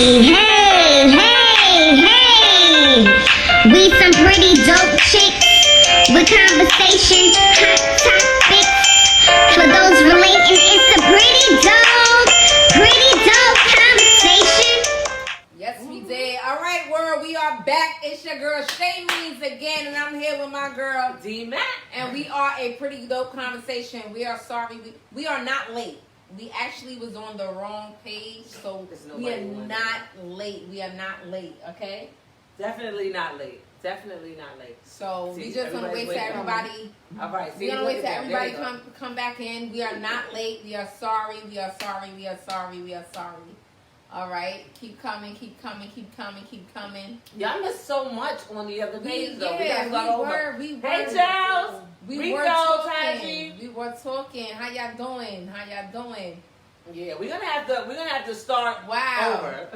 Hey, hey, hey! We some pretty dope chicks with conversation, hot topics. For those relating, it's a pretty dope conversation. Yes, we did. All right, world, we are back. It's your girl Shay Means again, and I'm here with my girl D-Mac. And we are a pretty dope conversation. We are sorry, we are not late. We actually was on the wrong page, so we are not late. We are not late, okay? Definitely not late. Definitely not late. So we just gonna wait till everybody. All right. We're gonna wait till everybody come back in. We are not late. We are sorry. We are sorry. We are sorry. We are sorry. All right, keep coming, keep coming, keep coming, keep coming. Y'all missed so much on the other page, though. Yeah, we were. Hey, Charles. We were talking. We were talking. How y'all doing? How y'all doing? Yeah, we're gonna have to start over.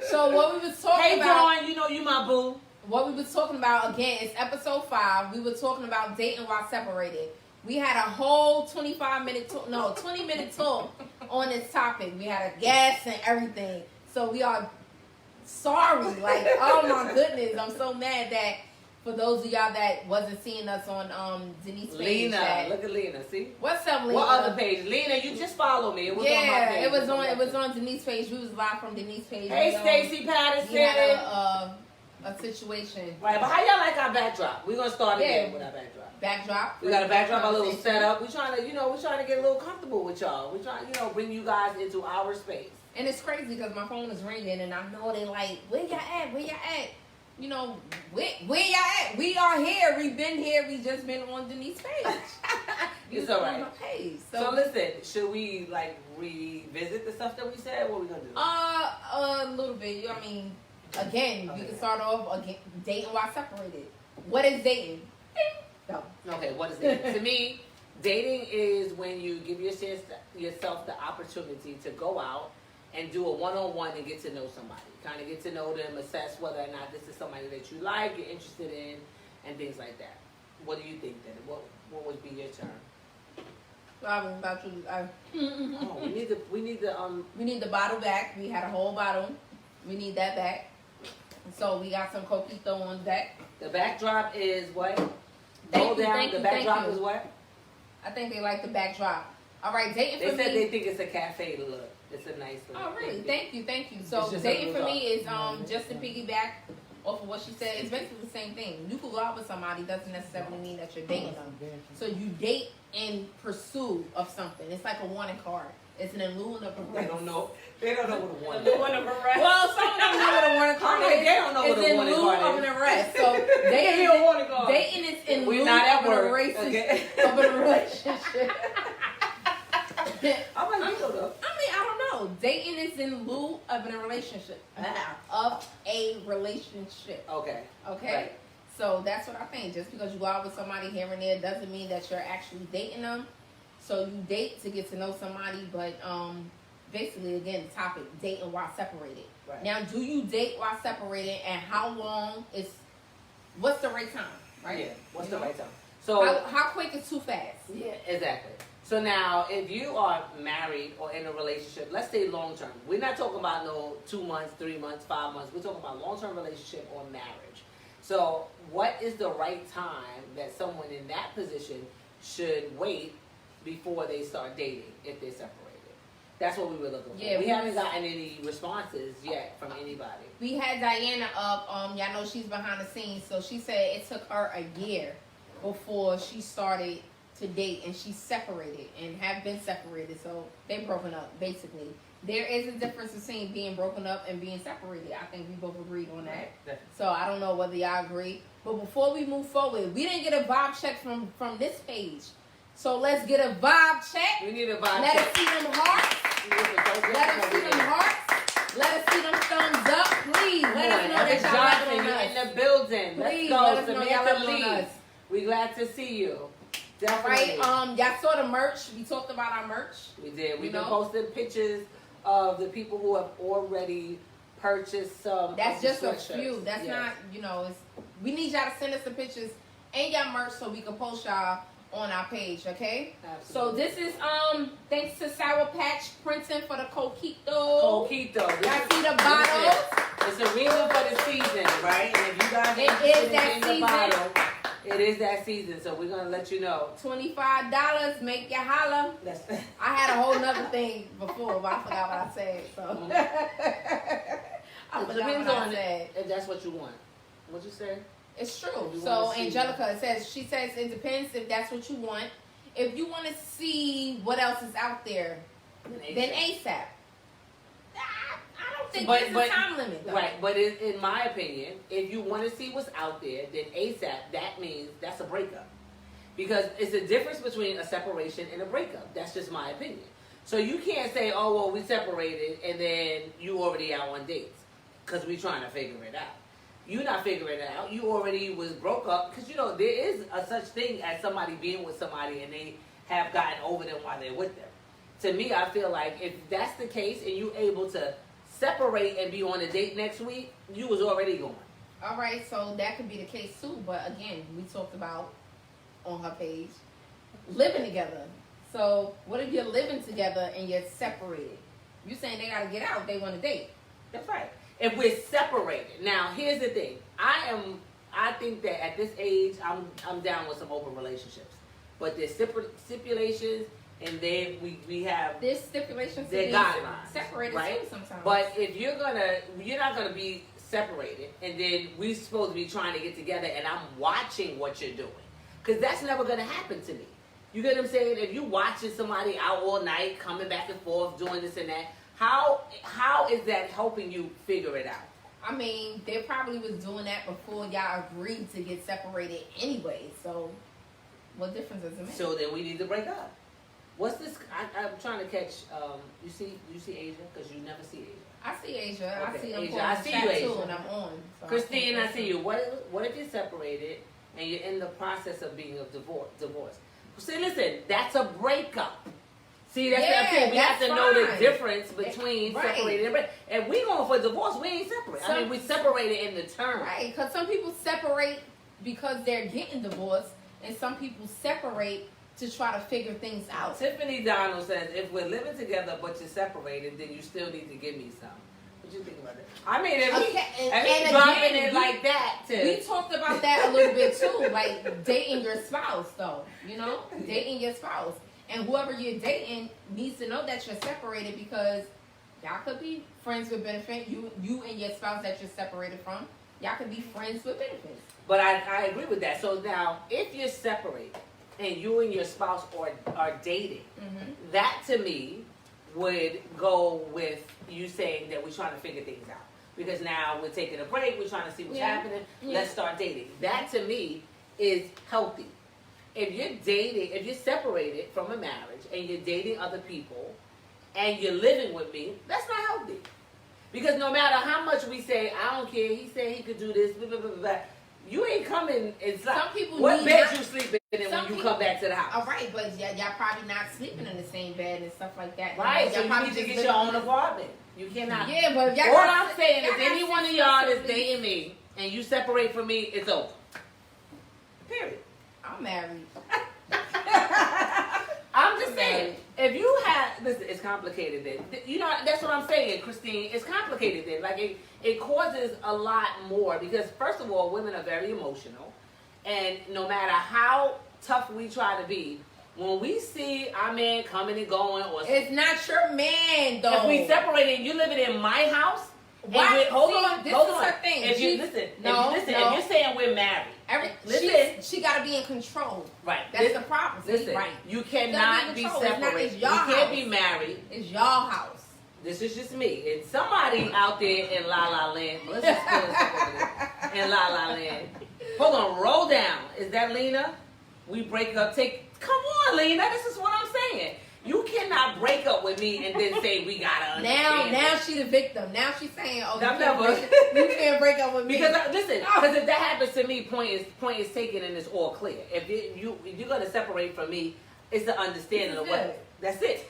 So what we was talking about? Hey, Dawn, you know you my boo. What we was talking about again is episode 5. We were talking about dating while separated. We had a whole 20-minute talk on this topic. We had a guest and everything. So we are sorry. Like, oh my goodness. I'm so mad that for those of y'all that wasn't seeing us on Denise page. Lena, look at Lena, see? What's up, Lena? What other page? Lena, you just follow me. It was on my page. It was on Denise page. We was live from Denise page. Hey, Stacey Patterson. We had a situation. Right, but how y'all like our backdrop? We're gonna start again with our backdrop. Backdrop. We got a backdrop, a little setup. We're trying to get a little comfortable with y'all. We're trying, bring you guys into our space. And it's crazy because my phone is ringing and I know they like, where y'all at? Where y'all at? Where y'all at? We are here. We've been here. We just been on Denise's page. It's all right. So listen, should we revisit the stuff that we said? What are we gonna do? A little bit. I mean, again, we can start off again, dating while separated. What is dating? No. Okay, what is dating? To me, dating is when you give yourself the opportunity to go out and do a one-on-one and get to know somebody. Kind of get to know them, assess whether or not this is somebody that you like, you're interested in, and things like that. What do you think then? What would be your term? I'm about to. We need the bottle back. We had a whole bottle. We need that back. So we got some coquito on deck. The backdrop is what? Thank you. The backdrop is what? I think they like the backdrop. All right, dating for me. They said they think it's a cafe look. It's a nice look. Oh, really? Thank you. So dating for me is just to piggyback off of what she said. It's basically the same thing. You could go out with somebody doesn't necessarily mean that you're dating them. So you date in pursuit of something. It's like a wanted card. It's an allure of a They don't know what a wanted card. Well, some of them know what a wanted card is. They don't know what a wanted card is. It's in lieu of an arrest. So dating is in lieu of a relationship. How about you though? I don't know. Dating is in lieu of a relationship. Okay. Right. So that's what I think. Just because you go out with somebody here and there doesn't mean that you're actually dating them. So you date to get to know somebody, but basically, again, the topic, dating while separated. Right. Now, do you date while separated, and how long what's the right time, right? Yeah, what's the right time? So how quick is too fast? Yeah, exactly. So now, if you are married or in a relationship, let's say long term. We're not talking about no 2 months, 3 months, 5 months. We're talking about long term relationship or marriage. So what is the right time that someone in that position should wait before they start dating if they're separated? That's what we were looking for. Yeah, we haven't gotten any responses yet from anybody. We had Diana up. Y'all know she's behind the scenes, so she said it took her a year before she started to date, and she's separated and have been separated. So they're broken up, basically. There is a difference between being broken up and being separated. I think we both agreed on that. So I don't know whether y'all agree. But before we move forward, we didn't get a vibe check from this page. So let's get a vibe check. We need a vibe check. Let us see them hearts. Let us see them hearts. Let us see them thumbs up. Please let us know that y'all loving on us. In the building. Please Let's go. let us know y'all loving on us. We glad to see you. Definitely. Right. Y'all saw the merch. We talked about our merch. We did. We've been posting pictures of the people who have already purchased some. That's just a few. That's not, we need y'all to send us the pictures and y'all merch so we can post y'all on our page, okay? Absolutely. So this is thanks to Sour Patch Printing for the coquito. Coquito. Y'all see the bottles? It's a reason for the season, right? And if you guys It interested is that in the season. bottle, it is that season. So we're gonna let you know. $25, make you holler. That's I had a whole nother thing before, but I forgot what I said. So I it forgot depends what I on said. if that's what you want. What'd you say? It's true. You So wanna see- Angelica she says it depends if that's what you want. If you want to see what else is out there, then ASAP. I don't think there's a time limit though. Right, but in my opinion, if you want to see what's out there, then ASAP, that means that's a breakup. Because it's a difference between a separation and a breakup. That's just my opinion. So you can't say, oh, well, we separated and then you already out on dates because we trying to figure it out. You're not figuring it out. You already was broke up because, you know, there is a such thing as somebody being with somebody and they have gotten over them while they're with them. To me, I feel like if that's the case and you able to separate and be on a date next week, you was already going. All right, so that could be the case too. But again, we talked about on her page living together. So what if you're living together and you're separated? You saying they got to get out? They want to date. That's right. If we're separated. Now, here's the thing. I think that at this age, I'm down with some open relationships. But there's stipulations, and then we have There's stipulations to their be guidelines, separated right? too sometimes. But if you're not gonna be separated, and then we're supposed to be trying to get together, and I'm watching what you're doing, because that's never gonna happen to me. You get what I'm saying? If you watching somebody out all night, coming back and forth, doing this and that, how is that helping you figure it out? I mean, they probably was doing that before y'all agreed to get separated anyway. So, what difference does it make? So then we need to break up. What's this? I'm trying to catch. You see Asia, because you never see Asia. I see Asia. I Okay, see him Asia, pulling I the see chat you, too, Asia. and I'm on. So Christine, I think see you. What if you're separated and you're in the process of being a divorce? See, listen, that's a breakup. See, that's what I'm saying. We have to know the fine. difference between Right. separated and break. If we going for divorce, we ain't separate. I mean, we separated in the term. Right, because some people separate because they're getting divorced, and some people separate to try to figure things out. Tiffany Donald says, if we're living together but you're separated, then you still need to give me some. What you think about that? I mean, if Okay, we and dropping again, it like that, We talked about that a little bit too, like dating your spouse, though. You know, dating your spouse, and whoever you're dating needs to know that you're separated because y'all could be friends with benefit. You and your spouse that you're separated from, y'all could be friends with benefits. But I agree with that. So now, if you're separated and you and your spouse are dating, that to me would go with you saying that we're trying to figure things out. Because now we're taking a break, we're trying to see what's happening, let's start dating. That to me is healthy. If you're dating, if you're separated from a marriage and you're dating other people and you're living with me, that's not healthy. Because no matter how much we say, I don't care, he said he could do this, blah, blah, blah, blah, you ain't coming inside. Some people what need bed not- you sleeping in some when you people- come back to the house? All right, but y'all probably not sleeping in the same bed and stuff like that. Right, Y'all so you probably need to just get your living- own apartment. You cannot. Yeah, but if y'all All got- I'm saying y'all is got any one of six y'all months that's to leave. dating me and you separate from me, it's over. Period. I'm married. I'm just saying, if you have, listen, it's complicated then. You know, that's what I'm saying, Christine. It's complicated then. Like, it causes a lot more because, first of all, women are very emotional. And no matter how tough we try to be, when we see our man coming and going, or It's not your man, though. if we separated, you living in my house. and Why? we're- Hold See, on, this hold is on. her thing. If you She- listen, no, if no. you're saying we're married, listen, She got to be in control. right? That's the problem. See, Listen, right. you gotta cannot be be in control. It's not- separated. it's You your can't be house. married. It's y'all house. This is just me. And somebody out there in La La Land, let's just put this over there, in La La Land. Hold on, roll down. Is that Lena? We break up. Come on, Lena. This is what I'm saying. You cannot break up with me and then say we gotta understand. Now she the victim. Now she's saying, "Oh, I'm you can't, never- you can't break up with me." Because because if that happens to me, point is taken and it's all clear. If you're gonna separate from me, it's the understanding of This is what. it. That's it.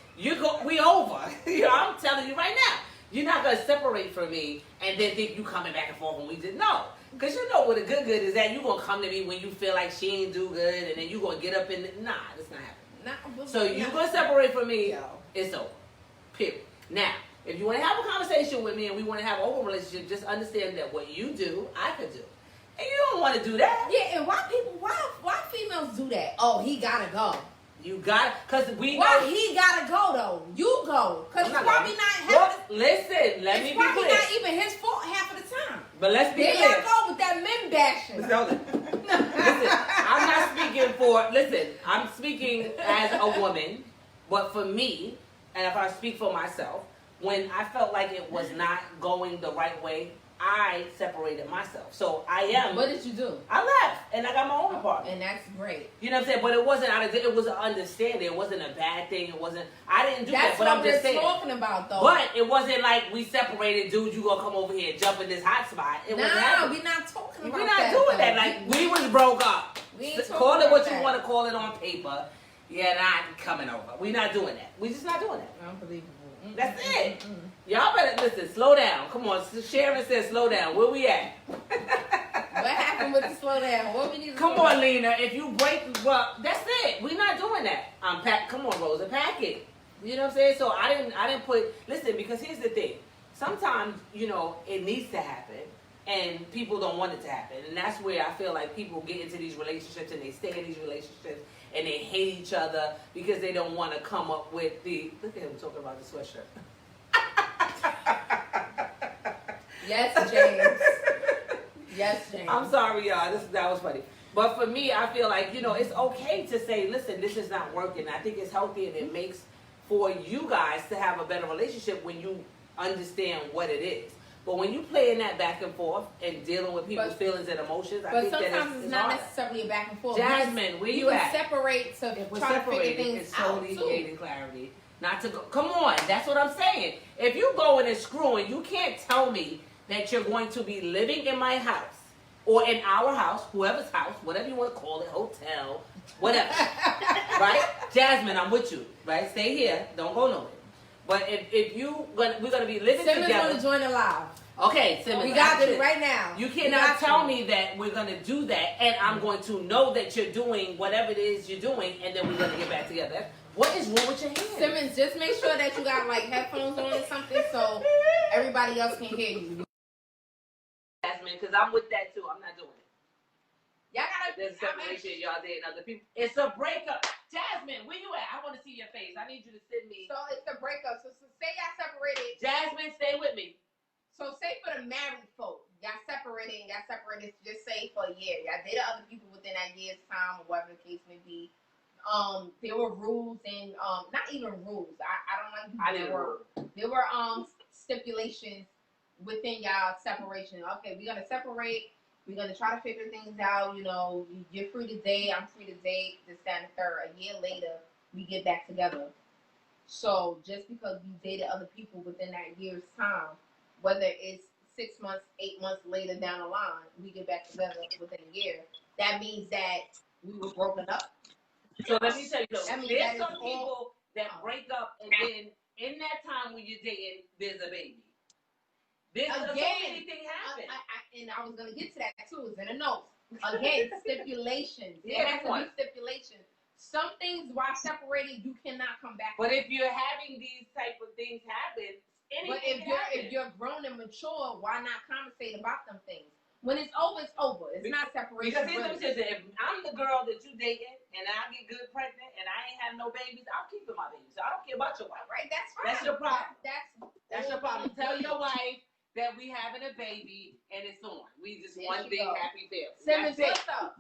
We over. I'm telling you right now. You're not gonna separate from me and then think you coming back and forth when we did no. Cause you know what a good is that you gonna come to me when you feel like she ain't do good, and then you gonna get up and nah, that's not happening. So you gonna separate from me, it's over. Period. Now, if you want to have a conversation with me and we want to have an open relationship, just understand that what you do, I could do. And you don't want to do that. Yeah, and why females do that? Oh, he gotta go. You got, cause we. Why he gotta go though? You go, cause it's probably not half. Listen, let me be clear. It's probably not even his fault half of the time. But let's be clear. There y'all go with that men bashing. Listen, I'm not speaking for. Listen, I'm speaking as a woman, but for me, and if I speak for myself, when I felt like it was not going the right way, I separated myself. So I am. What did you do? I left, and I got my own apartment. And that's great. You know what I'm saying? But it wasn't out of. It was an understanding. It wasn't a bad thing. It wasn't. I didn't do that. But I'm just saying. That's what we're talking about, though. But it wasn't like we separated, dude. You gonna come over here and jump in this hot spot? It wasn't happening. We're not talking about that. We're not doing that. Like we was broke up. We ain't call it what you want to call it on paper. You're not coming over. We're not doing that. We're just not doing that. Unbelievable. That's it. Y'all better listen. Slow down. Come on. Sharon said, "Slow down." Where we at? What happened with the slow down? What we need to Come on, Lena. If you break, well, that's it. We're not doing that. Come on, Rosa. Pack it. You know what I'm saying? So I didn't put. Listen, because here's the thing. Sometimes it needs to happen, and people don't want it to happen, and that's where I feel like people get into these relationships and they stay in these relationships. And they hate each other because they don't want to come up with the. Look at him talking about the sweatshirt. Yes, James. Yes, James. I'm sorry, y'all. That was funny. But for me, I feel like it's okay to say, listen, this is not working. I think it's healthy and it makes for you guys to have a better relationship when you understand what it is. But when you playing that back and forth and dealing with people's feelings and emotions, I think that sometimes it's not necessarily a back and forth. Jasmine, where you at? Separate to try to figure things it's out solely too. gaining clarity. Not to go. Come on, that's what I'm saying. If you going and screwing, you can't tell me that you're going to be living in my house or in our house, whoever's house, whatever you want to call it, hotel, whatever. Right, Jasmine, I'm with you. Right, stay here. Don't go nowhere. But if we're gonna be living Simmons together. Simmons gonna join the live. Okay, Simmons. We got you right now. You cannot tell me that we're gonna do that, and I'm going to know that you're doing whatever it is you're doing, and then we're gonna get back together. What is wrong with your hands? Simmons, just make sure that you got like headphones on or something, so everybody else can hear you. Jasmine, because I'm with that too. I'm not doing it. Y'all gotta. There's separation. Y'all dating other people. It's a breakup. Jasmine, where you at? I want to see your face. I need you to send me. So it's a breakup. So say y'all separated. Jasmine, stay with me. So say for the married folk, y'all separated. Just say for a year. Y'all dated other people within that year's time, or whatever the case may be. There were rules and not even rules. I don't like using that word. There were stipulations within y'all separation. Okay, we're gonna separate. We're gonna try to figure things out. You're free to date. I'm free to date. This, that, and the third. A year later, we get back together. So just because we dated other people within that year's time, whether it's 6 months, 8 months later down the line, we get back together within a year. That means that we were broken up. So let me tell you That something. means There's that some is people that break up and then in that time when you're dating, there's a baby. There's so many things happen. And I was gonna get to that too. It's in the notes. Again, stipulations. There has to be stipulations. Some things while separated you cannot come back. But if you're having these type of things happen, anything if you're grown and mature, why not conversate about them things? When it's over, it's over. It's not separation. Because here's what I'm saying. If I'm the girl that you dating and I get good pregnant and I ain't have no babies, I'm keeping my babies. So I don't care about your wife. Right, that's fine. That's your problem. That's your problem. Tell your wife that we having a baby and it's on. We just one big happy family. Simmons, what's up?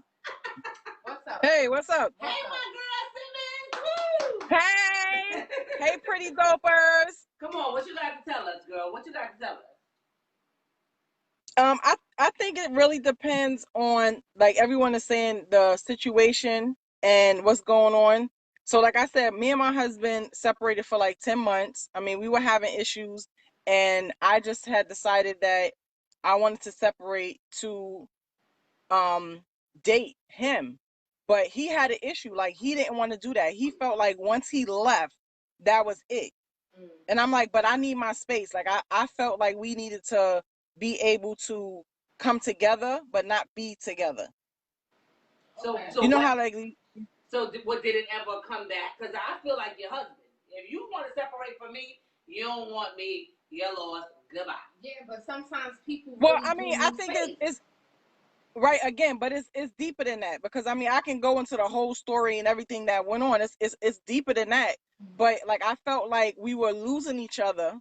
What's up? Hey, what's up? Hey, my girl, Simmons. Woo! Hey, hey, pretty dopers. Come on, what you got to tell us, girl? What you got to tell us? I think it really depends on, like everyone is saying, the situation and what's going on. So like I said, me and my husband separated for like 10 months. I mean, we were having issues and I just had decided that I wanted to separate to date him. But he had an issue. Like he didn't want to do that. He felt like once he left, that was it. And I'm like, but I need my space. Like I felt like we needed to be able to come together, but not be together. So, Okay. so You know what? how like So what did it ever come back? Because I feel like your husband. If you want to separate from me, you don't want me. You're lost. Goodbye. Yeah, but sometimes people well, really I do mean, I lose think faith. it's right again, but it's deeper than that because I mean I can go into the whole story and everything that went on. It's deeper than that. But like I felt like we were losing each other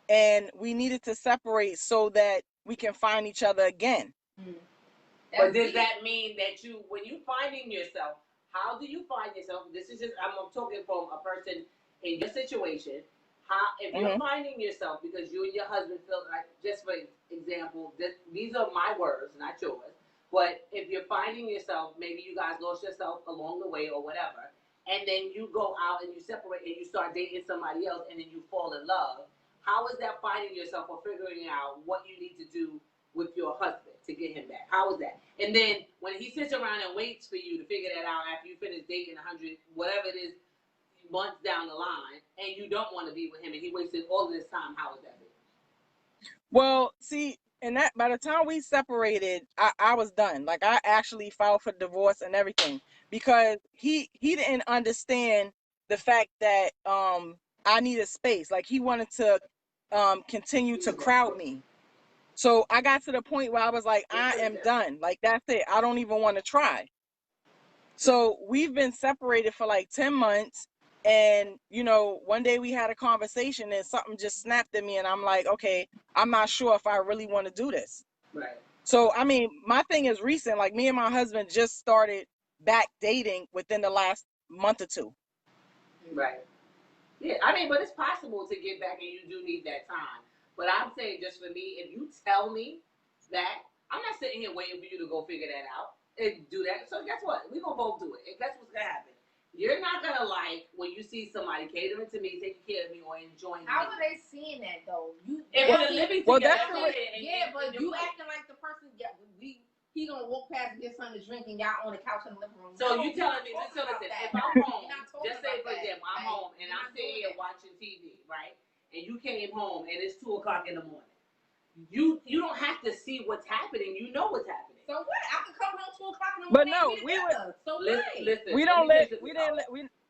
and we needed to separate so that we can find each other again. But does that mean that when you finding yourself, how do you find yourself? This is just, I'm talking from a person in your situation. If you're finding yourself because you and your husband feel like, just for example, these are my words, not yours. But if you're finding yourself, maybe you guys lost yourself along the way or whatever, and then you go out and you separate and you start dating somebody else and then you fall in love, how is that finding yourself or figuring out what you need to do with your husband to get him back? How is that? And then when he sits around and waits for you to figure that out after you finish dating 100, whatever it is, months down the line, and you don't want to be with him, and he wasted all of this time, how is that? Well, see, and that by the time we separated, I was done. Like I actually filed for divorce and everything because he didn't understand the fact that I needed space. Like he wanted to continue to crowd me. So I got to the point where I was like, I am done. Like that's it. I don't even want to try. So we've been separated for like 10 months. And, you know, one day we had a conversation and something just snapped at me. And I'm like, okay, I'm not sure if I really want to do this. Right. So, I mean, my thing is recent. Like me and my husband just started back dating within the last month or two. Right. Yeah, I mean, but it's possible to get back and you do need that time. But I'm saying just for me, if you tell me that, I'm not sitting here waiting for you to go figure that out and do that. So guess what? We're going to both do it. And guess what's going to happen? You're not going to like when you see somebody catering to me, taking care of me, or enjoying How me. are they seeing that, though? If we're living Well, together, that's but you acting like the person, he gonna walk past and get something to drink and y'all on the couch in the living room. So you telling me, listen, if I'm home, just say for example, I'm home and I'm sitting here watching TV, right? And you came home and it's 2 o'clock in the morning. You don't have to see what's happening. You know what's happening. So what? I could come home 2 o'clock in the But morning. no, and we would. So listen. We don't live.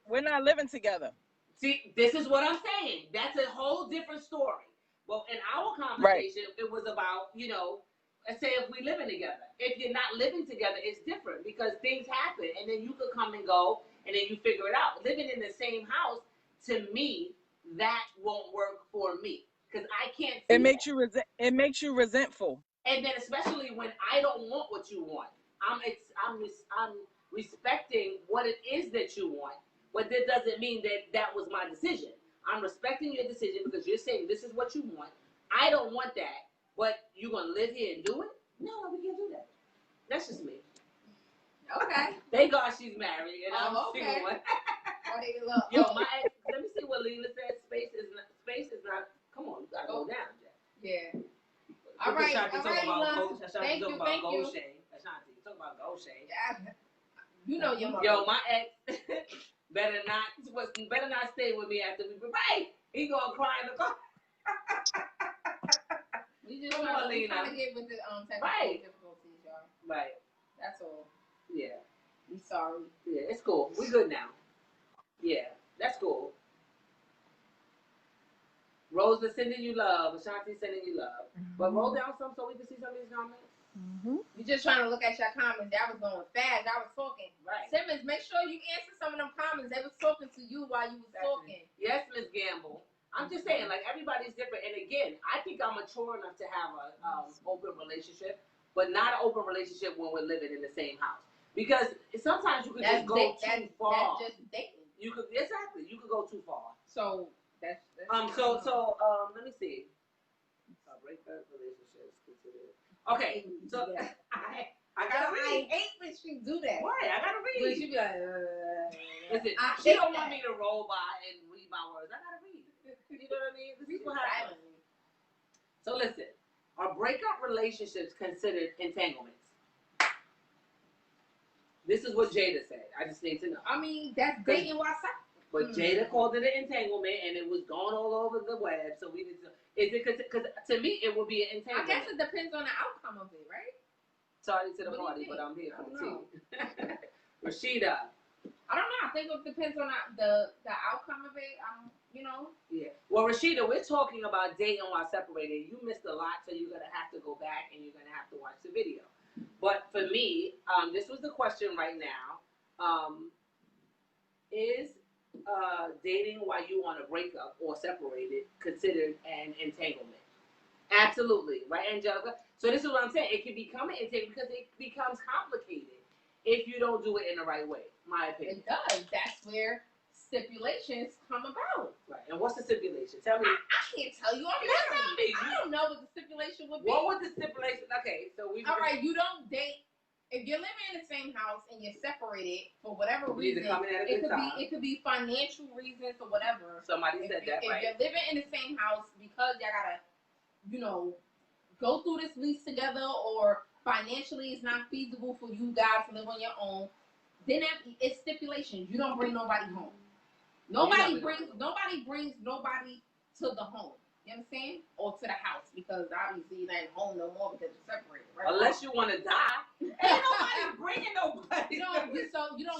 We're not living together. See, this is what I'm saying. That's a whole different story. Well, in our conversation, it was about, let's say if we living together. If you're not living together, it's different because things happen and then you could come and go and then you figure it out. Living in the same house, to me, that won't work for me because I can't see it makes you resentful. And then especially when I don't want what you want. I'm respecting what it is that you want, but that doesn't mean that was my decision. I'm respecting your decision because you're saying this is what you want. I don't want that, but you're going to live here and do it? No, we can't do that. That's just me. Okay. Thank God she's married and I'm okay. single one. Yo, let me see what Leela said. Space is not, come on, you got to go down, Jack. Yeah. All right. Ashanti, Thank you. Ashanti, talk about Goshen. You know your mother. Yo, my ex better not stay with me after we. Right, he gonna cry in the car. We just trying to get with the technical difficulties, y'all. Right. That's all. Yeah. We sorry. Yeah, it's cool. We good now. Yeah, that's cool. Rosa sending you love. Ashanti sending you love. But roll down some so we can see some of these comments. We just trying to look at your comments. That was going fast. I was talking. Right. Simmons, make sure you answer some of them comments. They was talking to you while you was talking. Yes, Miss Gamble. I'm just saying, like, everybody's different. And again, I think I'm mature enough to have an open relationship, but not an open relationship when we're living in the same house. Because sometimes you could just go too far. That's just dating. You could go too far. So that's So let me see. Breakup relationships considered. Okay, so I gotta read. I hate when she do that. Why? I gotta read. When she be like, listen, she don't want me to roll by and read my words. I gotta read. You know what I mean? This is what happens. So listen, are breakup relationships considered entanglements? This is what Jada said. I just need to know. I mean, that's dating while separate. But Jada called it an entanglement, and it was going all over the web. So we need to. Is it because to me it would be an I entanglement? guess it depends on the outcome of it, right? Sorry to the What do you party, think? but I'm here I for don't the know. tea. Rashida. I don't know. I think it depends on the outcome of it. Yeah. Well, Rashida, we're talking about dating while separated. You missed a lot, so you're gonna have to go back and you're gonna have to watch the video. But for me, this was the question right now. Is dating while you on a breakup or separated considered an entanglement? Absolutely, right, Angelica? So this is what I'm saying. It can become an entanglement because it becomes complicated if you don't do it in the right way. My opinion. It does. That's where stipulations come about. Right. And what's the stipulation? Tell me. I can't tell you. I'm You tell married. me. I don't know what the stipulation would be. What would the stipulation? Okay, so we. All right, you don't date. If you're living in the same house and you're separated for whatever reason, it could be financial reasons or whatever. Somebody said that, right? If you're living in the same house because y'all gotta, go through this lease together, or financially it's not feasible for you guys to live on your own, then it's stipulations. You don't bring nobody home. Nobody brings nobody to the home. You understand? Or to the house, because obviously you're not home no more because you're separated, right? Unless you want to die. Ain't nobody bringing nobody. You don't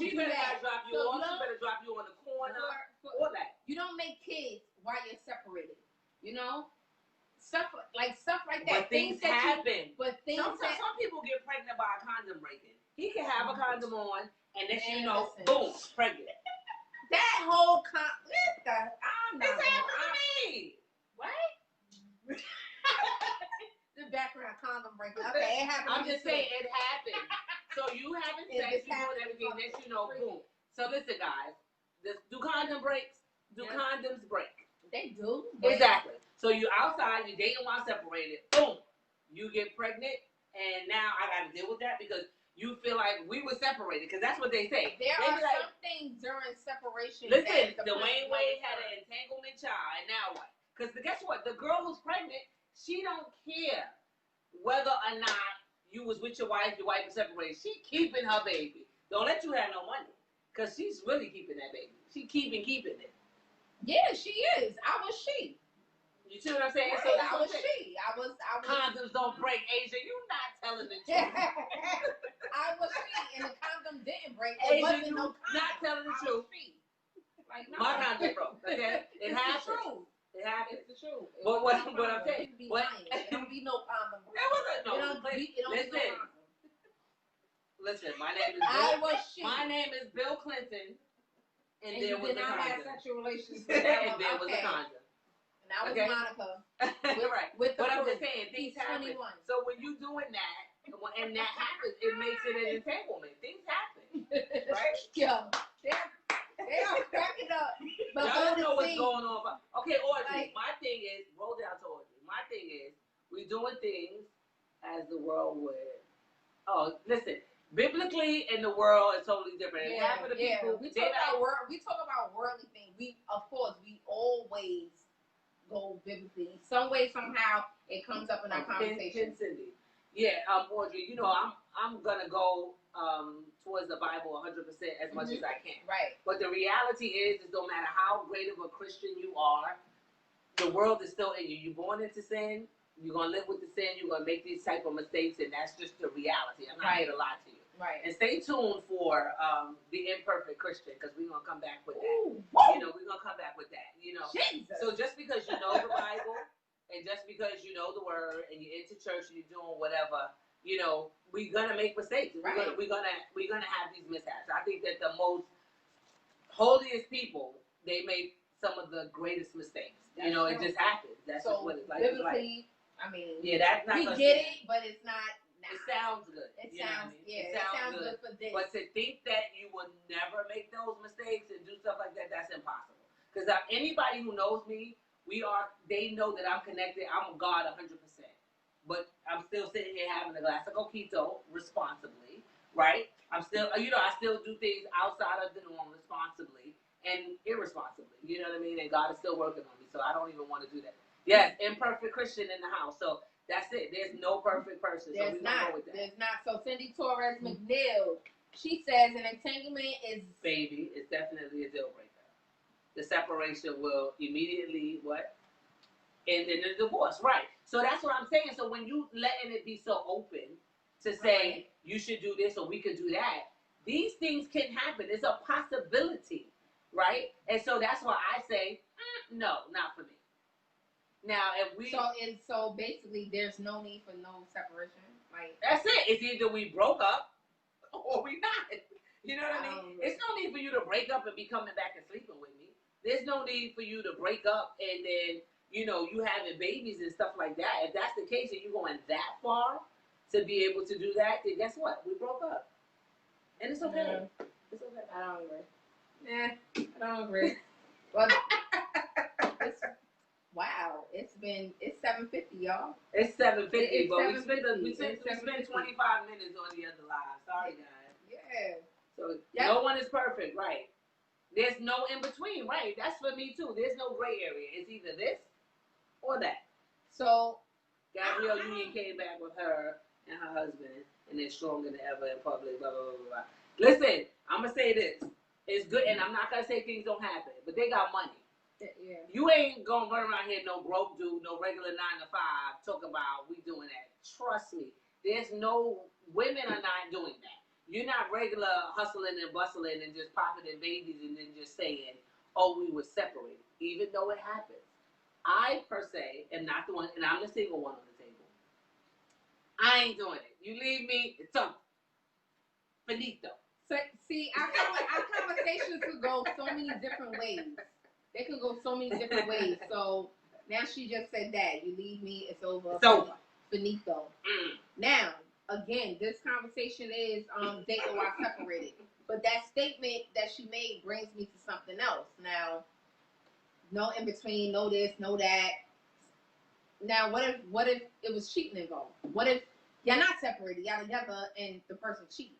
She do better that. not drop you off. She better drop you on the corner. All that. You don't make kids while you're separated. Stuff like that. But things happen. Some people get pregnant by a condom breaking. He can have a condom on, and next you know, listen. boom, pregnant. That whole I'm not. It's happened to me. Right? The background condom breaking. Okay, it happened. I'm just saying it happened. So you having sex, you doing everything, next you know, boom. So listen, guys, do condom breaks? Do condoms break? They do. Exactly. So you outside, you're dating while separated, boom, you get pregnant, and now I got to deal with that because you feel like we were separated, because that's what they say. There are some things during separation. Listen, Dwayne Wade had an entanglement child, and now what? Because guess what? The girl who's pregnant, she don't care whether or not you was with your wife was separated. She keeping her baby. Don't let you have no money, because she's really keeping that baby. She keeping it. Yeah, she is. I was she. You see what I'm saying? Right, So I was she. I was. Condoms don't break, Asia. You not telling the truth. I was she, and the condom didn't break. Asia, It wasn't you no condom. not telling the truth. Like, no. My condom broke. Okay, it happens. It happens. It's the truth. But what I'm saying, it don't be no condom. It wasn't no. Listen, my name is Bill. My name is Bill Clinton, and there was a condom. Have sexual relations and there was a condom. And I was Monica. Right. But I'm just saying, things happen. 21. So when you doing that, and that happens, it makes it an entanglement. Things happen, right? Yo, they're cracking up. But y'all don't know what's going on. Okay, Audrey. Like, my thing is, roll down to Audrey. My thing is, we doing things as the world would. Oh, listen. Biblically, in the world, it's totally different. Yeah, for the people, we talk about worldly things. We always go biblically. Some way, somehow, it comes up in our conversation. Cindy. Yeah, Audrey, I'm gonna go towards the Bible 100% as much as I can. Right. But the reality is no matter how great of a Christian you are, the world is still in you. You're born into sin. You're gonna live with the sin. You're gonna make these type of mistakes, and that's just the reality. I'm not here to lie to you. Right. And stay tuned for the imperfect Christian, because we're gonna come back with that. Ooh, we're gonna come back with that. Jesus. So just because you know the Bible, and just because you know the Word, and you're into church and you're doing whatever, we're gonna make mistakes. Right. We're gonna have these mishaps. I think that the most holiest people, they make some of the greatest mistakes. That's it true. just happens. That's just what it's like. Biblically, I mean, that's not. We get it, but it's not. It sounds good. It sounds good for this. But to think that you will never make those mistakes and do stuff like that, that's impossible. Because anybody who knows me, they know that I'm connected. I'm a God 100%. But I'm still sitting here having a glass of coquito responsibly, right? I'm still, I still do things outside of the norm responsibly and irresponsibly. You know what I mean? And God is still working on me, so I don't even want to do that. Yes, imperfect Christian in the house. So that's it. There's no perfect person. So we're gonna go with that. There's not. So Cindy Torres McNeil, she says an entanglement is baby. It's definitely a deal breaker. the separation will immediately what? End in a divorce, right? So that's what I'm saying. So when you letting it be so open to say you should do this or we could do that, these things can happen. It's a possibility, right? And so that's why I say no, not for me. Now, if we so basically, there's no need for no separation. Like that's it. It's either we broke up or we not. You know what I mean? It's no need for you to break up and be coming back and sleeping with me. There's no need for you to break up and then you having babies and stuff like that. If that's the case and you're going that far to be able to do that, then guess what? We broke up, and it's okay. Yeah. It's okay. I don't agree. I don't agree. Well, wow, it's 7:50, y'all. It's 7:50, It's but 7:50. we spent 25 minutes on the other live. Sorry, guys. Yeah. So no one is perfect, right? There's no in between, right? That's for me too. There's no gray area. It's either this or that. So Gabrielle Union came back with her and her husband, and they're stronger than ever in public. Blah blah blah blah. Listen, I'm gonna say this. It's good, and I'm not gonna say things don't happen, but they got money. yeah. You ain't gonna run around here no broke dude, no regular 9 to 5 talk about we doing that. Trust me, there's no women are not doing that. You're not regular hustling and bustling and just popping in babies and then just saying, "Oh, we were separated," even though it happens. I per se am not the one, and I'm the single one on the table. I ain't doing it. You leave me, it's over. Finito. So, see, our conversations could go so many different ways. They could go so many different ways. So now she just said that. You leave me, it's over. It's over. Finito. Now, again, this conversation is dating while separated. But that statement that she made brings me to something else. Now, no in between, no this, no that. Now, what if it was cheating involved? What if y'all not separated, y'all together, and the person cheating?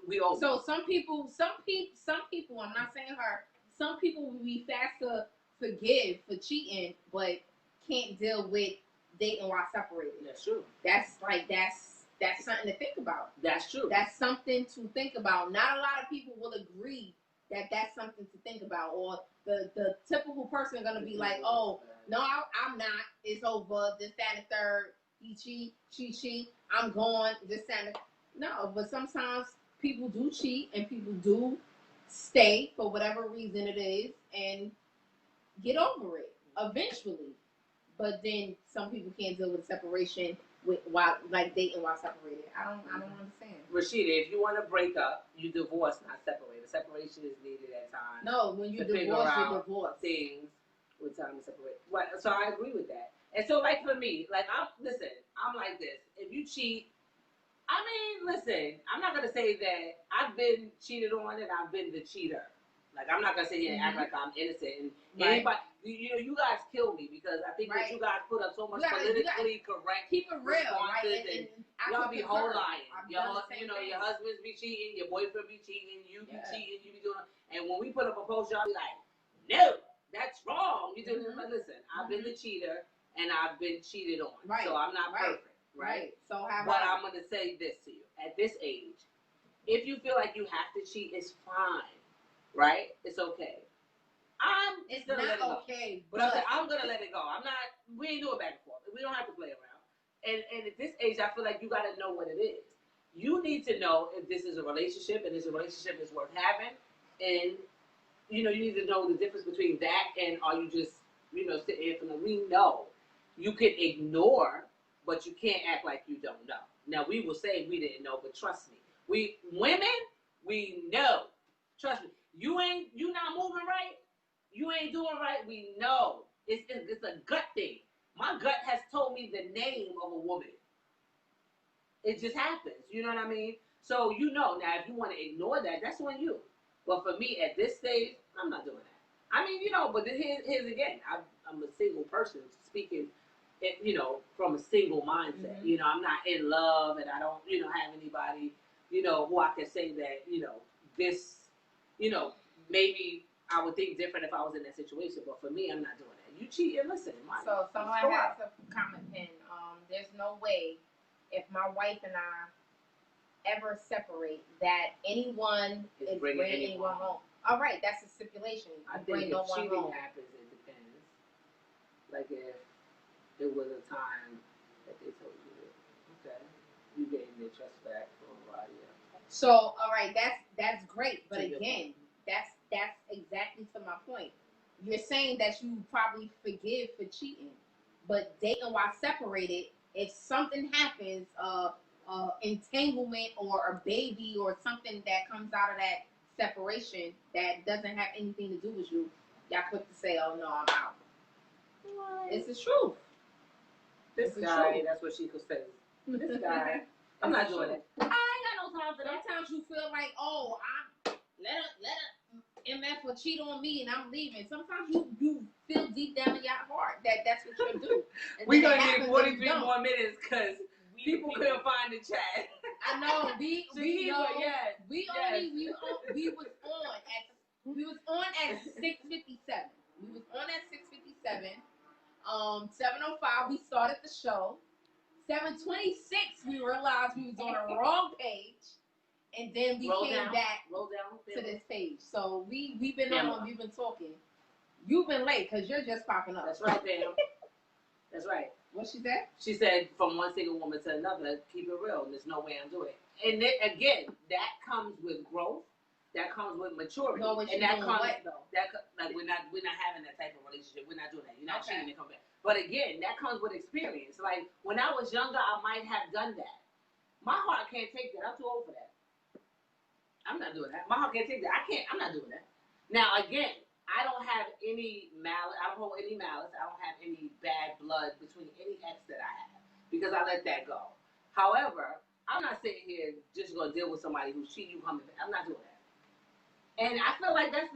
We all. So some people, I'm not saying her, some people will be fast to forgive for cheating, but can't deal with dating while separated. That's true. That's something to think about. That's true. That's something to think about. Not a lot of people will agree that that's something to think about, or the typical person is gonna be like, oh, no, I'm not. It's over. This, that, and the third. He cheat, she cheat. I'm going. This, that, and no. But sometimes people do cheat and people do stay for whatever reason it is and get over it eventually. But then some people can't deal with separation while dating while separated. I don't understand. Rashida, if you want to break up, you divorce, not separate. A separation is needed at times. No, when you divorce, you divorce. Things with time to separate. Well, so I agree with that. And so, like for me, I'm like this. If you cheat, I mean, listen, I'm not gonna say that I've been cheated on and I've been the cheater. Like I'm not gonna sit here and act like I'm innocent. And anybody, you guys kill me because I think that you guys put up so much politically correct. Keep it real, right? And y'all be whole lying. Y'all, your husbands be cheating, your boyfriend be cheating, you be cheating, you be doing. And when we put up a post, y'all be like, no, that's wrong. You do this. But listen, I've been the cheater and I've been cheated on. Right. So I'm not perfect. Right. So but I'm gonna say this to you: at this age, if you feel like you have to cheat, it's fine. Right? It's okay. It's gonna not let it go. okay. But I'm gonna let it go. We ain't doing back and forth. We don't have to play around. And at this age, I feel like you gotta know what it is. You need to know if this is a relationship and this relationship is worth having. And you need to know the difference between that and are you just, sitting here for we know. You can ignore, but you can't act like you don't know. Now we will say we didn't know, but trust me. We know. Trust me. You not moving right. You ain't doing right. We know. It's a gut thing. My gut has told me the name of a woman. It just happens. You know what I mean? So now if you want to ignore that, that's on you. But for me at this stage, I'm not doing that. I mean, but here's again. I'm a single person speaking, from a single mindset. Mm-hmm. I'm not in love and I don't, have anybody, who I can say that, this. Maybe I would think different if I was in that situation, but for me, I'm not doing that. You cheat and listen. So someone has a comment pin. There's no way if my wife and I ever separate that anyone is bringing anyone home. All right, that's a stipulation. I You think bring no if one cheating home. happens, it depends. Like if it was a time that they told you that, okay, you gained their trust back from Radia. So, all right, that's great. But To your again, that's exactly to my point. You're saying that you probably forgive for cheating, but dating while separated, if something happens, entanglement or a baby or something that comes out of that separation that doesn't have anything to do with you, y'all quick to say, "Oh no, I'm out." It's the truth. This It's the guy, truth. that's what she could say. This guy, I'm not doing it. I ain't got no time for that. Sometimes you feel like, oh, let her MF or cheat on me and I'm leaving. Sometimes you feel deep down in your heart that that's what you'll do. And We then it gonna need happens and 43 you don't. more minutes because people couldn't find the chat. I know we Yes, we was on at 6:57. We was on at 6:57. 7:05 we started the show. 7:26 we realized we was on a wrong page, and then we came back to this page. So we've been on, we've been talking. You've been late because you're just popping up. That's right, fam. That's right. What she said? She said, from one single woman to another, keep it real. There's no way I'm doing it. And then, again, that comes with growth. That comes with maturity. No, and that doing comes what, though? like we're not having that type of relationship. We're not doing that. You're not cheating and come back. But again, that comes with experience. Like when I was younger, I might have done that. My heart can't take that. I'm too old for that. I'm not doing that. My heart can't take that. I'm not doing that. Now again, I don't have any malice. I don't hold any malice. I don't have any bad blood between any ex that I have because I let that go. However, I'm not sitting here just gonna deal with somebody who's cheating, you coming back. I'm not doing that. And I feel like that's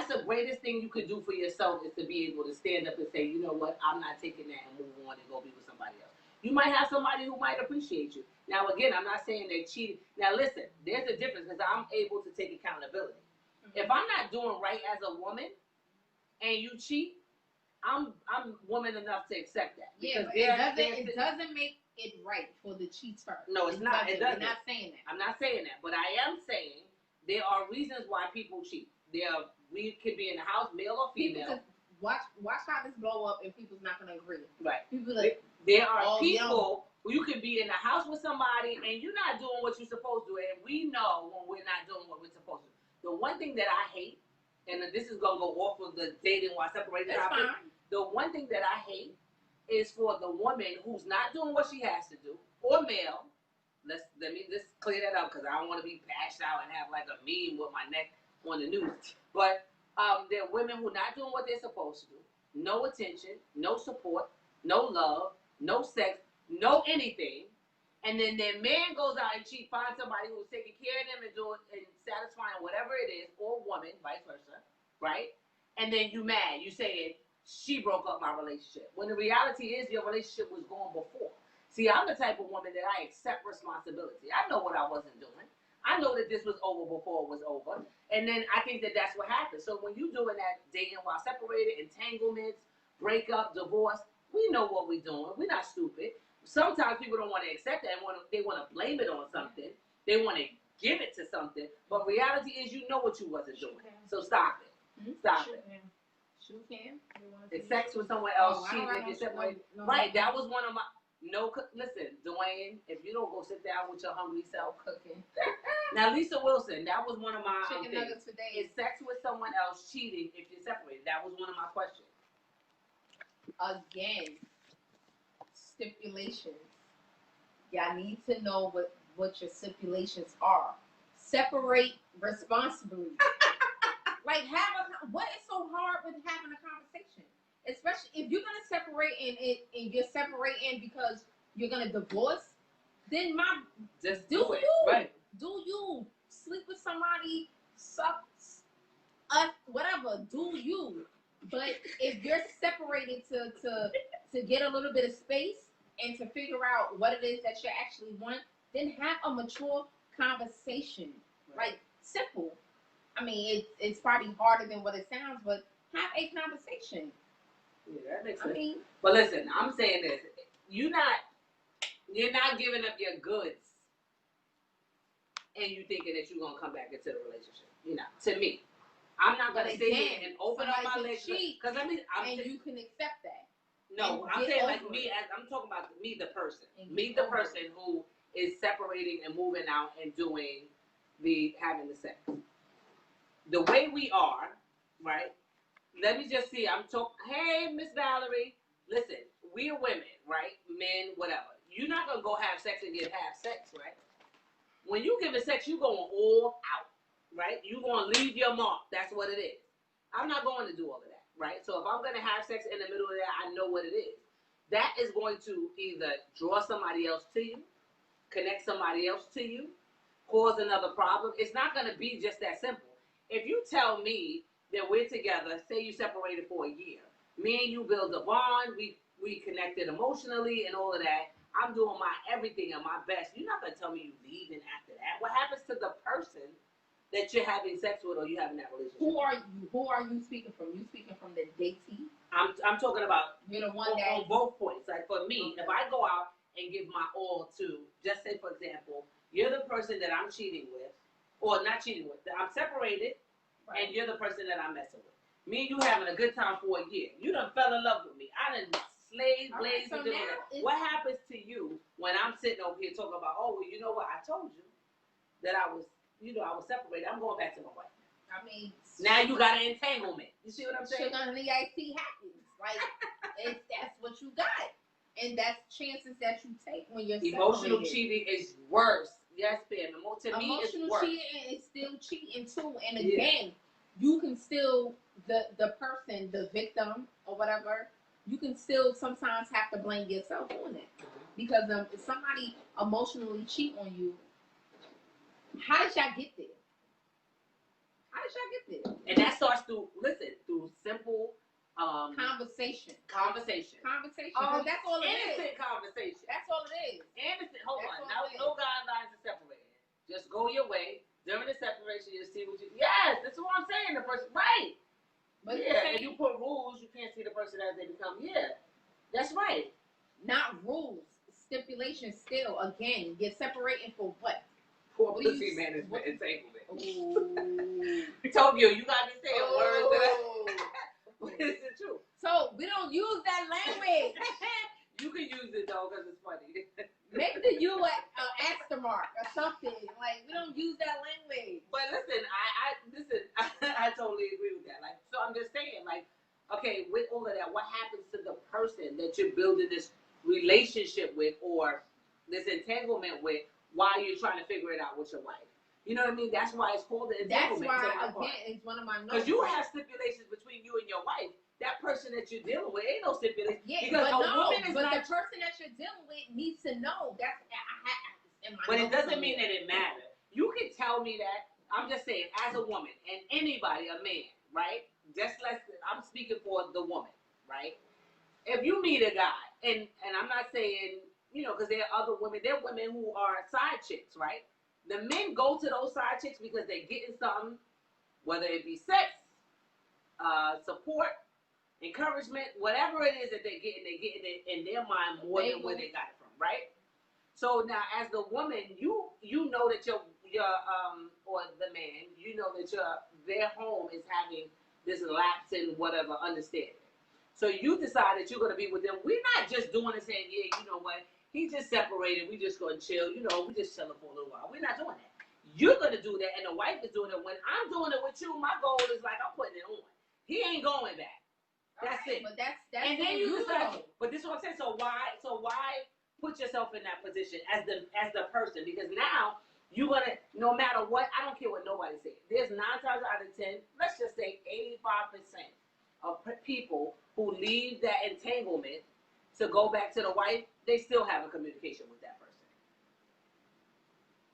the greatest thing you could do for yourself is to be able to stand up and say, you know what, I'm not taking that and move on and go be with somebody else. You might have somebody who might appreciate you. Now, again, I'm not saying they cheated. Now, listen, there's a difference because I'm able to take accountability. Mm-hmm. If I'm not doing right as a woman and you cheat, I'm woman enough to accept that. Yeah, but it doesn't make it right for the cheater. No, it's not. It doesn't. You're not saying that. I'm not saying that, but I am saying there are reasons why people cheat. We could be in the house, male or female. Watch how this blow up, and people's not going to agree. Right. People like, there are people who you could be in the house with somebody, and you're not doing what you're supposed to do, and we know when we're not doing what we're supposed to do. The one thing that I hate, and this is going to go off of the dating while separated topic. The one thing that I hate is for the woman who's not doing what she has to do, or male. Let me just clear that up because I don't want to be bashed out and have like a meme with my neck on the news. But there are women who are not doing what they're supposed to do. No attention, no support, no love, no sex, no anything. And then their man goes out and finds somebody who's taking care of them and doing and satisfying whatever it is, or woman, vice versa, right? And then you mad. You saying she broke up my relationship. When the reality is your relationship was going before. See, I'm the type of woman that I accept responsibility. I know what I wasn't doing. I know that this was over before it was over. And then I think that that's what happens. So when you're doing that dating while separated, entanglements, breakup, divorce, we know what we're doing. We're not stupid. Sometimes people don't want to accept that. They want to blame it on something. They want to give it to something. But reality is you know what you wasn't doing. So stop it. Stop it. Shoot him. It's sex with someone else. Cheating if you're separated. Right. That was one of my... listen, Dwayne, if you don't go sit down with your hungry self cooking. Now, Lisa Wilson, that was one of my chicken nuggets today. Is sex with someone else cheating if you're separated? That was one of my questions. Again, stipulations. Y'all need to know what your stipulations are. Separate responsibly. Like, what is so hard with having a conversation? Especially if you're gonna separate and you're separating because you're gonna divorce, then just do it. You. Right. Do you sleep with somebody, suck, whatever, do you. But if you're separated to get a little bit of space and to figure out what it is that you actually want, then have a mature conversation. Right. Like, simple. I mean, it's probably harder than what it sounds, but have a conversation. Yeah, that makes sense. But listen, I'm saying this. You're not giving up your goods and you thinking that you're gonna come back into the relationship. You know, to me, I'm not gonna sit here and open up my relationship because you can accept that. No, I'm saying like me. As I'm talking about me, the person, the person who is separating and moving out and doing having the sex. The way we are, right? Let me just see. I'm talking. Hey, Miss Valerie, listen. We're women, right? Men, whatever. You're not gonna go have sex and have sex, right? When you give a sex, you going all out, right? You gonna leave your mark. That's what it is. I'm not going to do all of that, right? So if I'm gonna have sex in the middle of that, I know what it is. That is going to either draw somebody else to you, connect somebody else to you, cause another problem. It's not gonna be just that simple. If you tell me that we're together, say you separated for a year, me and you build a bond, we connected emotionally and all of that. I'm doing my everything and my best. You're not gonna tell me you leaving after that. What happens to the person that you're having sex with or you having that relationship? Who are you? Who are you speaking from? You speaking from the datee? I'm talking about you're the one on both points. Like for me, if I go out and give my all to, just say for example, you're the person that I'm cheating with, or not cheating with, that I'm separated, right, and you're the person that I'm messing with. Me and you having a good time for a year. You done fell in love with me. I done slayed, blazed, right, so what happens to you when I'm sitting over here talking about, oh, well, you know what? I told you that I was separated. I'm going back to my wife. I mean, now you got an entanglement. You see what I'm saying? Sugar honey iced tea happens. Like, that's what you got. And that's chances that you take when you're emotional separated. Cheating is worse. Yes, Pam. To me, it's emotional worse. Cheating is still cheating too. And again, you can still the person, the victim or whatever, you can still sometimes have to blame yourself on it. Because if somebody emotionally cheat on you, how did y'all get there? How did y'all get there? And that starts through simple conversation. Conversation. That's all it is. Innocent conversation. That's all it is. Innocent. Hold on. No guidelines to separate. Just go your way. During the separation, you see what you. Yes, that's what I'm saying. The person, right? But if you put rules, you can't see the person as they become. Yeah, that's right. Not rules, stipulations. Still, again, you're separating for what? Poor pussy management entanglement. Tokyo, you got me saying words that but it's the truth. So we don't use that language. You can use it though because it's funny. Make the U an asterisk mark or something. Like we don't use that language. But listen, I totally agree with that. Like, so I'm just saying, like, okay, with all of that, what happens to the person that you're building this relationship with or this entanglement with while you're trying to figure it out with your wife? You know what I mean? That's why it's called the entanglement. That's why, again, it's one of my notes. Because you have stipulations between you and your wife. That person that you're dealing with ain't no stipulation. Yeah, because woman is but the person that you're dealing with needs to know. That's in my but it doesn't mean that it matters. You can tell me that. I'm just saying, as a woman and anybody, a man, right? I'm speaking for the woman, right? If you meet a guy, and I'm not saying, because there are other women. There are women who are side chicks, right? The men go to those side chicks because they're getting something, whether it be sex, support, encouragement, whatever it is that they're getting it in their mind more than where they got it from, right? So now, as the woman, you know that your or the man, you know that their home is having this lapse in whatever understanding. So you decide that you're going to be with them. We're not just doing it saying, yeah, you know what, he just separated, we just going to chill, we just chilling for a little while. We're not doing that. You're going to do that, and the wife is doing it. When I'm doing it with you, my goal is like I'm putting it on. He ain't going back. That's it. But that's and then you decide. But this is what I'm saying. So why put yourself in that position as the person? Because now you're gonna, no matter what, I don't care what nobody says. There's 9 times out of 10, let's just say 85% of people who leave that entanglement to go back to the wife, they still have a communication with that person.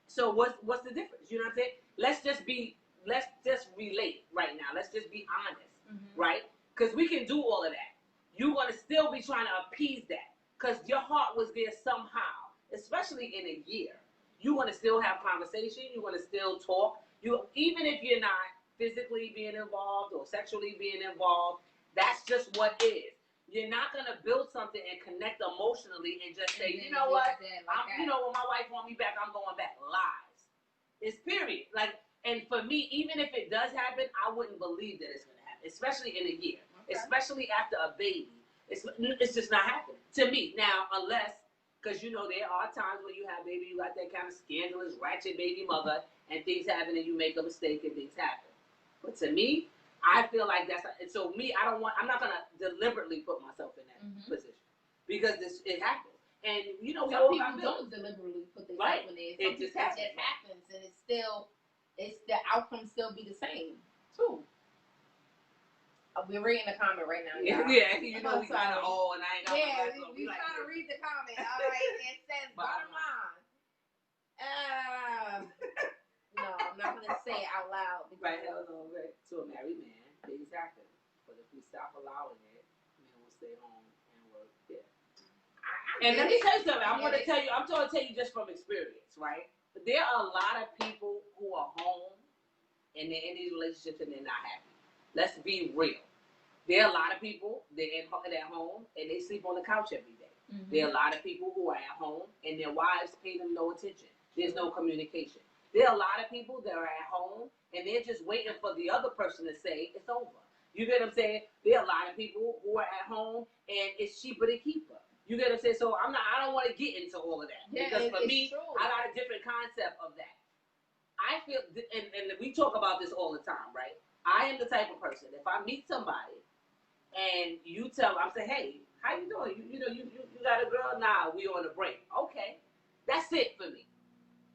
So what's the difference? You know what I'm saying? Let's just relate right now. Let's just be honest, right? Because we can do all of that. You're going to still be trying to appease that because your heart was there somehow, especially in a year. You're going to still have conversation. You're going to still talk. Even if you're not physically being involved or sexually being involved, that's just what is. You're not going to build something and connect emotionally and just say, you know what, when my wife wants me back, I'm going back. Lies. It's period. Like, and for me, even if it does happen, I wouldn't believe that it's gonna happen, especially in a year, especially after a baby. It's just not happening to me now, unless. Because you know there are times when you have baby, you got that kind of scandalous, ratchet baby mother, and things happen, and you make a mistake, and things happen. But to me, I feel like that's so me. I'm not gonna deliberately put myself in that position because it happens, and you know some people don't deliberately put themselves in there. Some people that happens, and the outcome still be the same too. We're reading the comment right now. Y'all. Yeah, you know we kind of and I ain't got we trying to read the comment. All right, it says bottom line. No, I'm not gonna say it out loud. Right, to a married man, things happen. But if we stop allowing it, men will stay home and work. Yeah. And let me tell you something. I'm going to tell you just from experience, right? There are a lot of people who are home and they're in these relationships and they're not happy. Let's be real. There are a lot of people they're at home and they sleep on the couch every day. There are a lot of people who are at home and their wives pay them no attention. There's no communication. There are a lot of people that are at home and they're just waiting for the other person to say it's over. You get what I'm saying? There are a lot of people who are at home and it's cheaper to keep her. You get what I'm saying? So I don't want to get into all of that because for me, true. I got a different concept of that. I feel, and we talk about this all the time, right? I am the type of person, if I meet somebody and you tell, I'm saying, hey, how you doing? You got a girl? Nah, we on a break. Okay. That's it for me.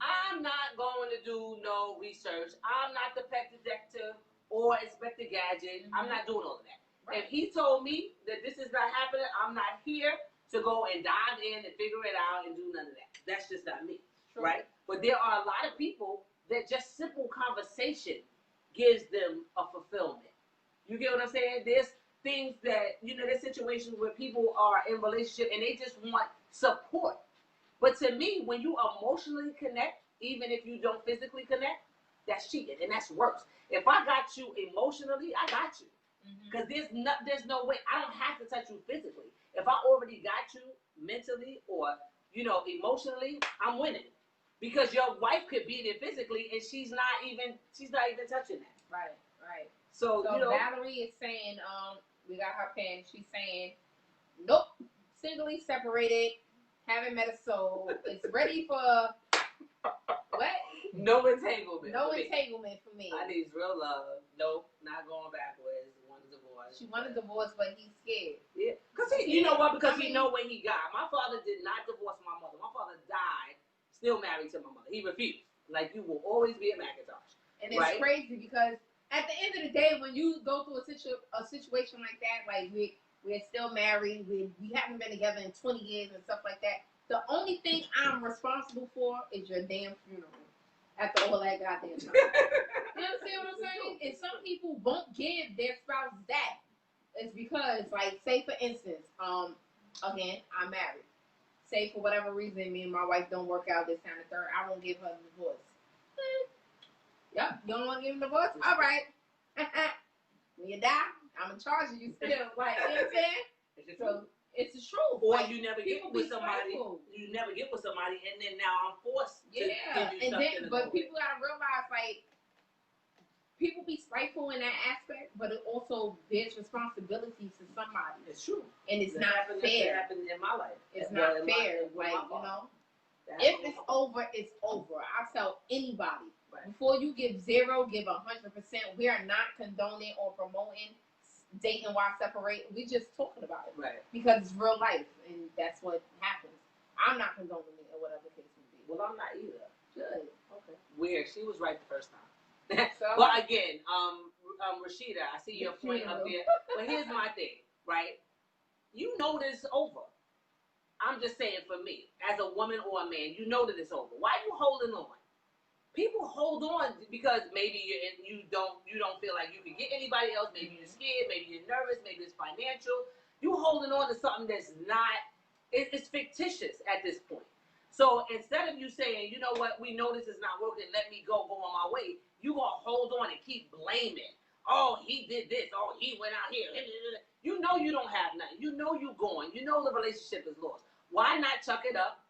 I'm not going to do no research. I'm not the pet detective or Inspector Gadget. I'm not doing all of that. Right. If he told me that this is not happening, I'm not here to go and dive in and figure it out and do none of that. That's just not me. True. Right? But there are a lot of people that just simple conversation gives them a fulfillment. You get what I'm saying? There's things that, there's situations where people are in relationship and they just want support. But to me, when you emotionally connect, even if you don't physically connect, that's cheating and that's worse. If I got you emotionally, I got you. Because there's no way, I don't have to touch you physically. If I already got you mentally or, emotionally, I'm winning. Because your wife could be there physically and she's not even touching that. Right. So Valerie is saying, we got her pen. She's saying, nope, singly separated, haven't met a soul. It's ready for what? No entanglement. No entanglement for me. I need real love. Nope, not going backwards. Want a divorce. She wanted a divorce, but he's scared. Yeah, because you know what? Because he know what he got. My father did not divorce my mother. My father died still married to my mother. He refused. Like, you will always be a Macintosh. And it's crazy because at the end of the day, when you go through a situation like that, like we're still married, we haven't been together in 20 years and stuff like that. The only thing I'm responsible for is your damn funeral. After all that goddamn time. You understand what I'm saying? And some people won't give their spouse that. It's because, like, say for instance, again, I'm married. Say for whatever reason, me and my wife don't work out this time and third, I won't give her a divorce. Yep, you don't want to give him a divorce? All right. When you die, I'm in charge of you still. Like, you know what I'm saying? So it's the truth. Or like, you never get with somebody. Spiteful. You never get with somebody, and then now I'm forced to give you and something. But people gotta realize, like, people be spiteful in that aspect, but it also there's responsibilities to somebody. It's true, and it's not fair. It happened in my life. It's not fair. If it's over, it's over. I tell anybody. Right. Before you give 0, give 100%. We are not condoning or promoting dating while separated. We're just talking about it. Right. Because it's real life, and that's what happens. I'm not condoning it or whatever the case may be. Well, I'm not either. Good. Okay. Weird. She was right the first time. So, but again, Rashida, I see your point up there. But here's my thing, right? You know this is over. I'm just saying for me, as a woman or a man, you know that it's over. Why are you holding on? People hold on because maybe you don't feel like you can get anybody else. Maybe you're scared. Maybe you're nervous. Maybe it's financial. You holding on to something that's not. It's fictitious at this point. So instead of you saying, you know what, we know this is not working. Let me go on my way. You gonna hold on and keep blaming. Oh, he did this. Oh, he went out here. You know you don't have nothing. You know you going. You know the relationship is lost. Why not chuck it up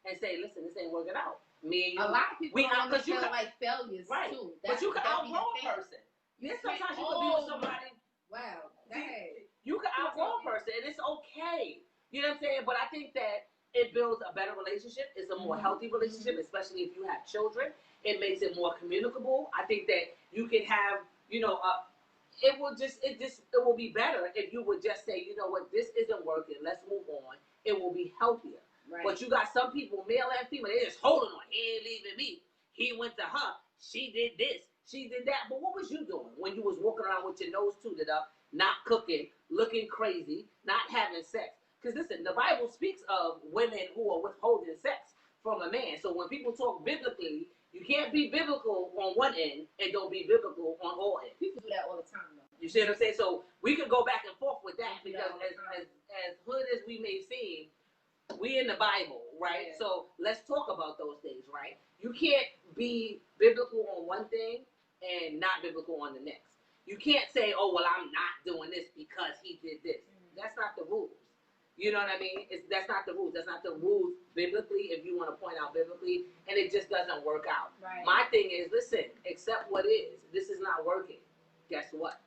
and say, listen, this ain't working out? Me and you. A lot of people We don't out- want to 'cause you feel can- like failures Right. too. But you can definitely outgrow the a thing. person. There's sometimes you can be with somebody. Wow. Go ahead. You can outgrow a person, and it's okay. You know what I'm saying? But I think that it builds a better relationship. It's a more healthy relationship, especially if you have children. It makes it more communicable. I think that you can have, it will be better if you would just say, you know what, this isn't working. Let's move on. It will be healthier. Right. But you got some people, male and female, they're just holding on. He ain't leaving me. He went to her. She did this. She did that. But what was you doing when you was walking around with your nose tooted up, not cooking, looking crazy, not having sex? Because listen, the Bible speaks of women who are withholding sex from a man. So when people talk biblically, you can't be biblical on one end and don't be biblical on all ends. People do that all the time, though. You see what I'm saying? So we can go back and forth with that They do because that all the time. as hood as we may seem, we in the Bible, right? Yeah. So let's talk about those things, right? You can't be biblical on one thing and not biblical on the next. You can't say, oh, well, I'm not doing this because he did this. That's not the rules. You know what I mean? That's not the rules. That's not the rules biblically, if you want to point out biblically, and it just doesn't work out. Right. My thing is, listen, accept what is. This is not working. Guess what?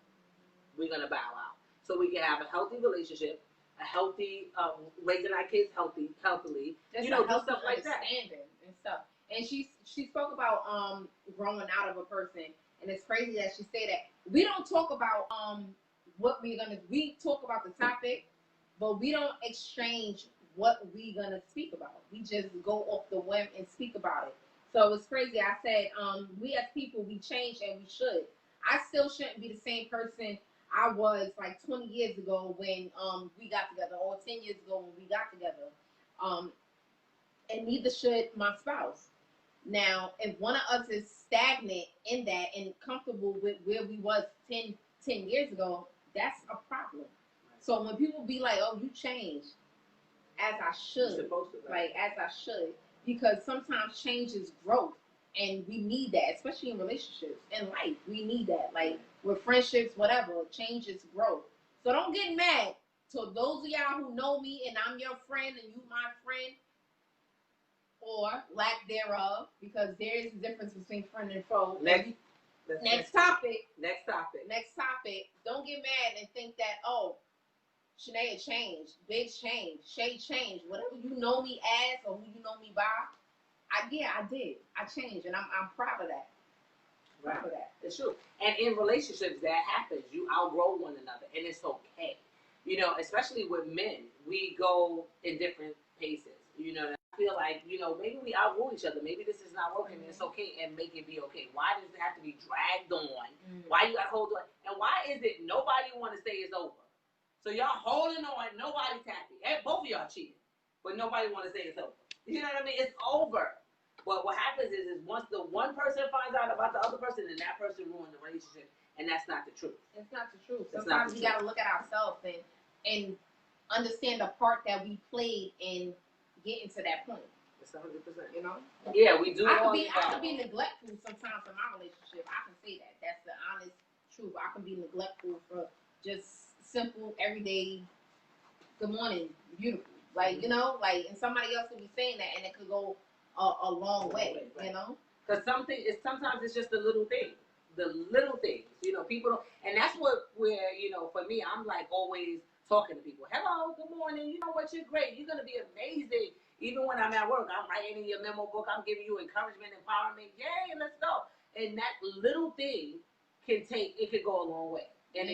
We're going to bow out. So we can have a healthy relationship, a healthy, raising our kids healthily, Just do a healthy stuff like that. understanding and stuff. And she spoke about growing out of a person, and it's crazy that she said that. We don't talk about we talk about the topic, but we don't exchange what we're gonna speak about. We just go off the whim and speak about it. So it's crazy. I said, we as people, we change and we should. I still shouldn't be the same person I was like 20 years ago when we got together, or 10 years ago when we got together. And neither should my spouse. Now, if one of us is stagnant in that and comfortable with where we was 10 years ago, that's a problem. So when people be like, oh, you changed, as I should, Supposed to, right? like as I should, because sometimes change is growth, and we need that, especially in relationships, in life. We need that, like with friendships, whatever. Change is growth. So don't get mad. So those of y'all who know me and I'm your friend and you my friend, or lack thereof, because there is a difference between friend and foe. Next topic. Next topic. Don't get mad and think that, oh, Shanae changed, Biggs changed, Shay changed. Whatever you know me as or who you know me by, I did. I changed, and I'm proud of that. Right. Proud of that. It's true. And in relationships, that happens. You outgrow one another, and it's okay. Especially with men, we go in different paces. I feel like, maybe we outgrow each other. Maybe this is not working, and it's okay, and make it be okay. Why does it have to be dragged on? Why you got to hold on? And why is it nobody want to say it's over? So y'all holding on, nobody's happy. Both of y'all cheating, but nobody want to say it's over. You know what I mean? It's over. But what happens is once the one person finds out about the other person, then that person ruined the relationship, and that's not the truth. It's not the truth. It's Sometimes not the we got to look at ourselves and understand the part that we played in getting to that point. It's 100%. Yeah, we do. I could be neglectful sometimes in my relationship. I can say that. That's the honest truth. I can be neglectful for just simple, everyday, good morning, beautiful. And somebody else could be saying that, and it could go a long way, Because sometimes it's just the little things. People don't, and that's where, for me, I'm like always talking to people. Hello, good morning. You know what? You're great. You're going to be amazing. Even when I'm at work, I'm writing in your memo book. I'm giving you encouragement, empowerment. Yay, let's go. And that little thing could go a long way. And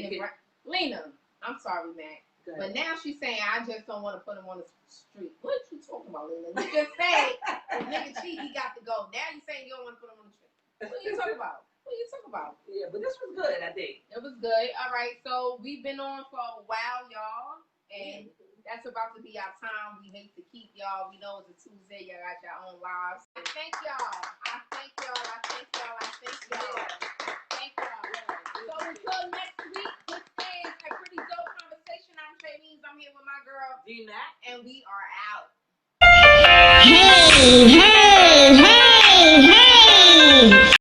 Lena, I'm sorry, Mac. But now she's saying, I just don't want to put him on the street. What are you talking about, Lena? You just said, the nigga cheat, he got to go. Now you're saying you don't want to put him on the street. What are you talking about? Yeah, but this was good, I think. It was good. All right, so we've been on for a while, y'all. And that's about to be our time. We hate to keep y'all. We know it's a Tuesday. Y'all got your own lives. Thank y'all. Thank y'all. So until next week, this is a pretty dope conversation. I'm Shay Means. I'm here with my girl, D-Mac. and we are out. Hey, hey, hey.